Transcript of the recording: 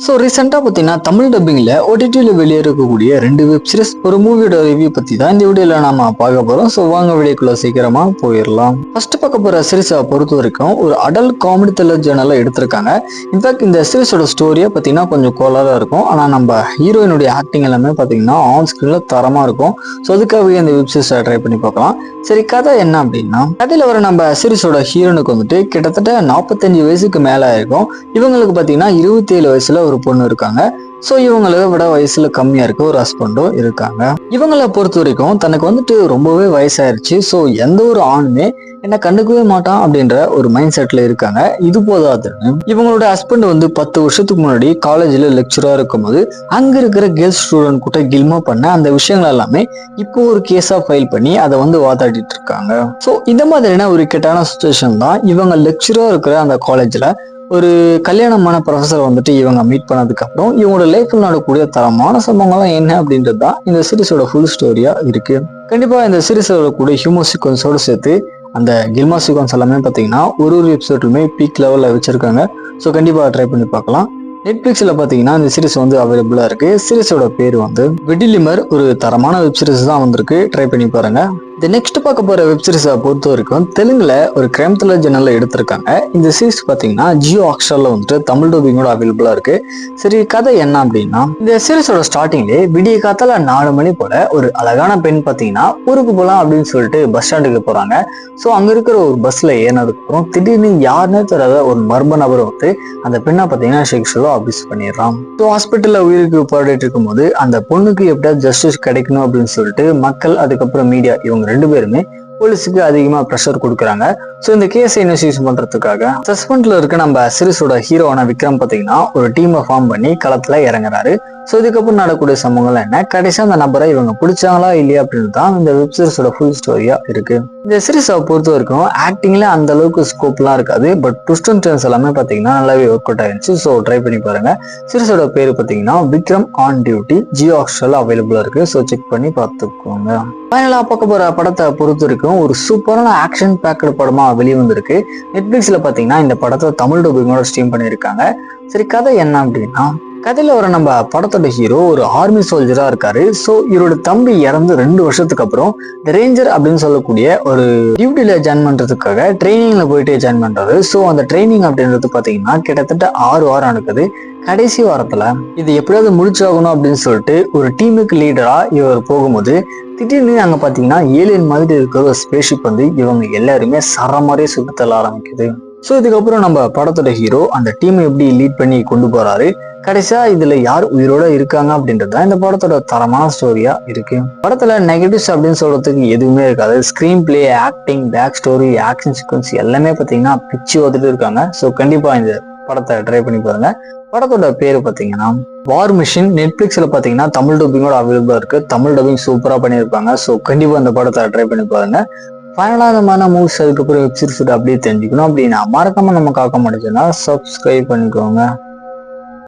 So ரீசெண்டாக பார்த்தீங்கன்னா தமிழ் டப்பிங்கில் ஓடிடியில் வெளியே இருக்கக்கூடிய 2 வெப் சீரிஸ் ஒரு மூவியோட ரிவ்யூ பற்றி தான் இந்த வீடியோவில் நாம பார்க்க போகிறோம். ஸோ வாங்க வீடியோக்குள்ள சீக்கிரமாக போயிடலாம். ஃபர்ஸ்ட் பார்க்க போகிற சீரிஸை பொறுத்த வரைக்கும் ஒரு அடல்ட் காமெடி த்ரில்லர் ஜேர்னலில் எடுத்திருக்காங்க. இன்ஃபேக்ட் இந்த சீரிஸோட ஸ்டோரியை பார்த்தீங்கன்னா கொஞ்சம் கோலாக இருக்கும். ஆனால் நம்ம ஹீரோயினுடைய ஆக்டிங் எல்லாமே பார்த்தீங்கன்னா ஆன் ஸ்க்ரீனில் தரமாக இருக்கும். ஸோ அதுக்காகவே இந்த வெப் சீரிஸை ட்ரை பண்ணி பார்க்கலாம். சரி, கதை என்ன அப்படின்னா, கதையில் வர நம்ம சீரிஸோட ஹீரோனுக்கு வந்துட்டு கிட்டத்தட்ட 45 வயசுக்கு மேலே இருக்கும். இவங்களுக்கு பார்த்தீங்கன்னா 27 வயசுல ஒரு பொண்ணு இருக்காங்க. ஸோ இவங்களை விட வயசுல கம்மியா இருக்க ஒரு ஹஸ்பண்டும் இருக்காங்க. இவங்களை பொறுத்த வரைக்கும் தனக்கு வந்துட்டு ரொம்பவே வயசாயிருச்சு. ஸோ எந்த ஒரு ஆணுமே என்ன கண்டுக்கவே மாட்டான் அப்படின்ற ஒரு மைண்ட் செட்ல இருக்காங்க. இது போதாதுன்னு இவங்களோட ஹஸ்பண்ட் வந்து 10 வருஷத்துக்கு முன்னாடி காலேஜ்ல லெக்சரா இருக்கும்போது அங்க இருக்கிற கேர்ள்ஸ் ஸ்டூடெண்ட் கூட கில்மா பண்ண அந்த விஷயங்கள் எல்லாமே இப்போ ஒரு கேஸா ஃபைல் பண்ணி அதை வந்து வாதாடிட்டு இருக்காங்க. ஸோ இந்த மாதிரியான ஒரு கெட்டான சுச்சுவேஷன் தான் இவங்க லெக்சரா இருக்கிற அந்த காலேஜ்ல ஒரு கல்யாணமான ப்ரொஃபஸர் வந்துட்டு இவங்க மீட் பண்ணதுக்கு அப்புறம் இவங்களோட லைஃப்ல நடக்கக்கூடிய தரமான சம்பவங்கள்லாம் என்ன அப்படின்றது தான் இந்த சீரிஸோட ஃபுல் ஸ்டோரியா இருக்கு. கண்டிப்பா இந்த சீரிஸோட கூட ஹியூமர் சீக்வன்ஸோட சேர்த்து அந்த கில்மா சீக்வன்ஸ் எல்லாமே பார்த்தீங்கன்னா ஒரு எபிசோடுமே பீக் லெவலில் வச்சிருக்காங்க. ஸோ கண்டிப்பாக ட்ரை பண்ணி பார்க்கலாம். நெட்ஃபிளிக்ஸில் பார்த்தீங்கன்னா இந்த சீரிஸ் வந்து அவைலபிளாக இருக்கு. சீரிஸோட பேர் வந்து விடிலிமர். ஒரு தரமான வெப் சீரிஸ் தான் வந்திருக்கு. ட்ரை பண்ணி பாருங்க. இந்த நெக்ஸ்ட் பார்க்க போற வெப் சீரிஸை பொறுத்த வரைக்கும் தெலுங்குல ஒரு கிரைம் த்ரில்லர் ஜேர்னல்ல எடுத்திருக்காங்க. இந்த சீரிஸ் பார்த்தீங்கன்னா ஜியோ ஹாட்ஸ்டார்ல வந்துட்டு தமிழ் டப்பிங்கோட அவைலபிளா இருக்கு. சரி, கதை என்ன அப்படின்னா, இந்த சீரிஸோட ஸ்டார்டிங்லேயே விடிய காத்தால 4 மணி போல ஒரு அழகான பெண் பார்த்தீங்கன்னா ஊருக்கு போகலாம் அப்படின்னு சொல்லிட்டு பஸ் ஸ்டாண்டுக்கு போறாங்க. ஸோ அங்க இருக்கிற ஒரு பஸ்ல ஏறினதுக்கு அப்புறம் திடீர்னு யாருன்னே தெரியாத ஒரு மர்ம நபர் வந்து அந்த பெண்ணை பார்த்தீங்கன்னா செக்ஷுவலா அபியூஸ் பண்ணிடுறான். ஸோ ஹாஸ்பிட்டல்ல உயிருக்கு போராடிட்டு இருக்கும்போது அந்த பொண்ணுக்கு எப்படியாவது ஜஸ்டிஸ் கிடைக்கணும் அப்படின்னு சொல்லிட்டு மக்கள், அதுக்கப்புறம் மீடியா, இவங்க 2 பேருமே போலீஸுக்கு அதிகமா ப்ரெஷர் கொடுக்குறாங்க. ஸோ இந்த கேஸை இன்வெஸ்டிகேஷன் பண்றதுக்காக சஸ்பெண்ட்ல இருக்க நம்ம சீரிஸோட ஹீரோவான விக்ரம் பார்த்தீங்கன்னா ஒரு டீமை ஃபார்ம் பண்ணி களத்துல இறங்குறாரு. ஸோ இதுக்கப்புறம் நடக்கூடிய சம்பவங்கள் என்ன, கடைசியா அந்த நபரை இவங்க பிடிச்சாங்களா இல்லையா அப்படின்னு தான் இந்த வெப் சீரிஸோட ஃபுல் ஸ்டோரியா இருக்கு. இந்த சீரிஸை பொறுத்த வரைக்கும் ஆக்டிங்ல அந்த அளவுக்கு ஸ்கோப்லாம் இருக்காது. பட் ட்விஸ்ட் அண்ட் டர்ன்ஸ் எல்லாமே பார்த்தீங்கன்னா நல்லாவே ஒர்க் அவுட் ஆயிருச்சு. ஸோ ட்ரை பண்ணி பாருங்க. சீரிஸோட பேரு பார்த்தீங்கன்னா விக்ரம் ஆன் டியூட்டி. ஜியோ ஹாட்ஸ்டார்ல அவைலபிளா இருக்கு. ஸோ செக் பண்ணி பார்த்துக்கோங்க. ஃபைனலா பார்க்க போற படத்தை பொறுத்த வரைக்கும் ஒரு சூப்பரான ஆக்ஷன் பேக்கட் படமா வெளிவந்திருக்கு. நெட்ஃபிளிக்ஸ்ல பார்த்தீங்கன்னா இந்த படத்தை தமிழ் டப்பிங்கோட ஸ்ட்ரீம் பண்ணியிருக்காங்க. சரி, கதை என்ன அப்படின்னா, கதையில வர நம்ம படத்தோட ஹீரோ ஒரு ஆர்மி சோல்ஜரா இருக்காரு. ஸோ இவரோட தம்பி இறந்து 2 வருஷத்துக்கு அப்புறம் ரேஞ்சர் அப்படின்னு சொல்லக்கூடிய ஒரு டியூட்டில ஜாயின் பண்றதுக்காக ட்ரைனிங்ல போயிட்டு ஜாயின் பண்றாரு. ஸோ அந்த ட்ரைனிங் அப்படின்றது பாத்தீங்கன்னா கிட்டத்தட்ட 6 வாரம் நடக்குது. கடைசி வாரத்துல இது எப்படியாவது முடிச்சாகணும் அப்படின்னு சொல்லிட்டு ஒரு டீமுக்கு லீடரா இவர் போகும்போது திடீர்னு அங்க பாத்தீங்கன்னா ஏலியன் மாதிரி இருக்கிற ஒரு ஸ்பேஸ்ஷிப் வந்து இவங்க எல்லாருமே சரமாரியே சுத்தல ஆரம்பிக்குது. ஸோ இதுக்கப்புறம் நம்ம படத்தோட ஹீரோ அந்த டீமை எப்படி லீட் பண்ணி கொண்டு போறாரு, கடைசியா இதுல யார் உயிரோட இருக்காங்க அப்படின்றது தான் இந்த படத்தோட தரமான ஸ்டோரியா இருக்கு. படத்துல நெகட்டிவ்ஸ் அப்படின்னு சொல்றதுக்கு எதுவுமே இருக்காது. Screenplay, acting, back story, action sequence எல்லாமே பாத்தீங்கன்னா பிச்சு வந்துட்டு இருக்காங்க. ஸோ கண்டிப்பா இந்த படத்தை ட்ரை பண்ணி பாருங்க. படத்தோட பேரு பாத்தீங்கன்னா வார் மிஷின். நெட்ஃபிளிக்ஸ்ல பாத்தீங்கன்னா தமிழ் டப்பிங்கோட அவைலபிளா இருக்கு. தமிழ் டப்பிங் சூப்பரா பண்ணியிருப்பாங்க. ஸோ கண்டிப்பா இந்த படத்தை ட்ரை பண்ணி பாருங்க. ஃபைனலான மூவ்ஸ் அதுக்கப்புறம் வெப் சீரிஸோட அப்படியே தெரிஞ்சுக்கணும் அப்படின்னா மறக்காம நம்ம காக்க மாட்டேங்குதுன்னா சப்ஸ்கிரைப் பண்ணிக்கோங்க.